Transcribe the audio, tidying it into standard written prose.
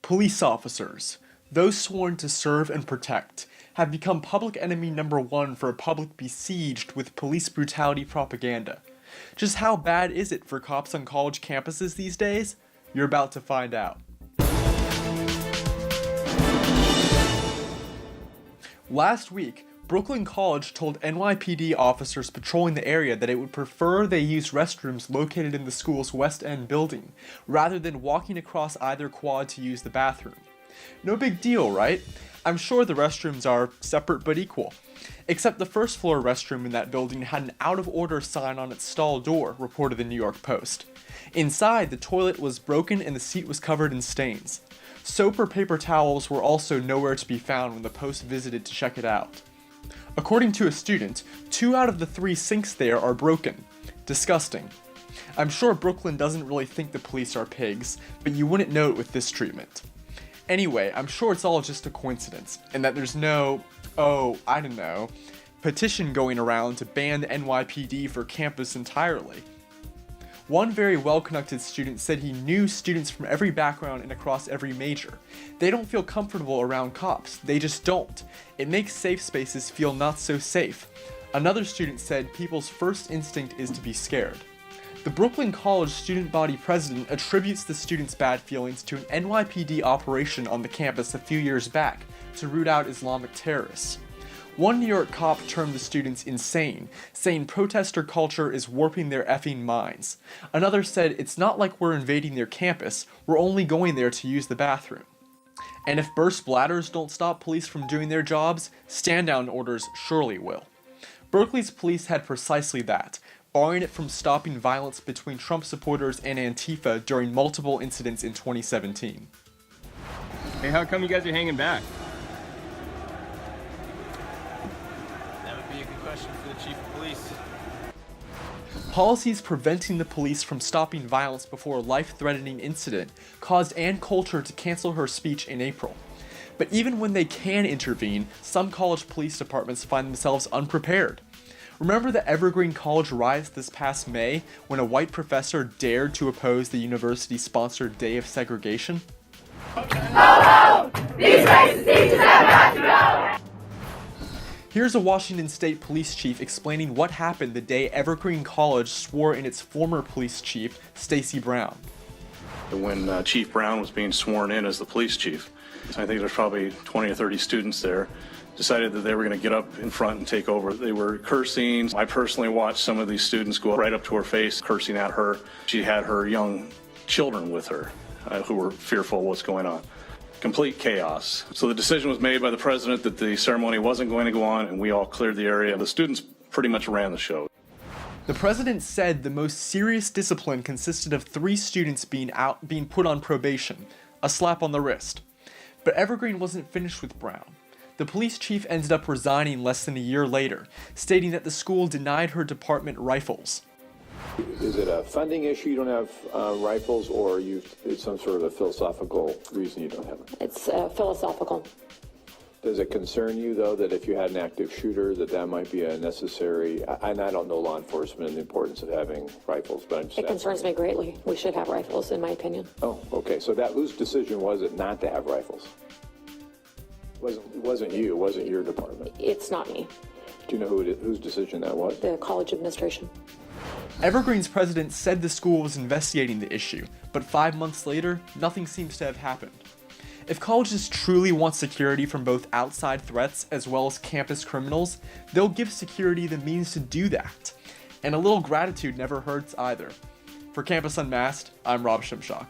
Police officers, those sworn to serve and protect, have become public enemy number one for a public besieged with police brutality propaganda. Just how bad is it for cops on college campuses these days? You're about to find out. Last week, Brooklyn College told NYPD officers patrolling the area that it would prefer they use restrooms located in the school's West End building, rather than walking across either quad to use the bathroom. No big deal, right? I'm sure the restrooms are separate but equal. Except the first floor restroom in that building had an out-of-order sign on its stall door, reported the New York Post. Inside, the toilet was broken and the seat was covered in stains. Soap or paper towels were also nowhere to be found when the Post visited to check it out. According to a student, 2 out of the 3 sinks there are broken. Disgusting. I'm sure Brooklyn doesn't really think the police are pigs, but you wouldn't know it with this treatment. Anyway, I'm sure it's all just a coincidence, and that there's no, petition going around to ban the NYPD for campus entirely. One very well-conducted student said he knew students from every background and across every major. They don't feel comfortable around cops, they just don't. It makes safe spaces feel not so safe. Another student said people's first instinct is to be scared. The Brooklyn College student body president attributes the students' bad feelings to an NYPD operation on the campus a few years back to root out Islamic terrorists. One New York cop termed the students insane, saying protester culture is warping their effing minds. Another said it's not like we're invading their campus, we're only going there to use the bathroom. And if burst bladders don't stop police from doing their jobs, stand-down orders surely will. Berkeley's police had precisely that, barring it from stopping violence between Trump supporters and Antifa during multiple incidents in 2017. Hey, how come you guys are hanging back? Question for the chief of police. Policies preventing the police from stopping violence before a life-threatening incident caused Ann Coulter to cancel her speech in April. But even when they can intervene, some college police departments find themselves unprepared. Remember the Evergreen College riots this past May when a white professor dared to oppose the university-sponsored Day of Segregation? Go home! These racist teachers have got to go! Here's a Washington State police chief explaining what happened the day Evergreen College swore in its former police chief, Stacey Brown. When Chief Brown was being sworn in as the police chief, I think there's probably 20 or 30 students there, decided that they were going to get up in front and take over. They were cursing. I personally watched some of these students go right up to her face, cursing at her. She had her young children with her who were fearful of what's going on. Complete chaos. So the decision was made by the president that the ceremony wasn't going to go on, and we all cleared the area. The students pretty much ran the show. The president said the most serious discipline consisted of 3 students being put on probation, a slap on the wrist. But Evergreen wasn't finished with Brown. The police chief ended up resigning less than a year later, stating that the school denied her department rifles. Is it a funding issue you don't have rifles, or it's some sort of a philosophical reason you don't have it? It's philosophical. Does it concern you, though, that if you had an active shooter, that might be a necessary, and I don't know law enforcement and the importance of having rifles, but I'm just It concerns me greatly. We should have rifles, in my opinion. Oh, okay. So whose decision was it not to have rifles? It wasn't you. It wasn't your department. It's not me. Do you know whose decision that was? The college administration. Evergreen's president said the school was investigating the issue, but 5 months later, nothing seems to have happened. If colleges truly want security from both outside threats as well as campus criminals, they'll give security the means to do that. And a little gratitude never hurts either. For Campus Unmasked, I'm Rob Shimshock.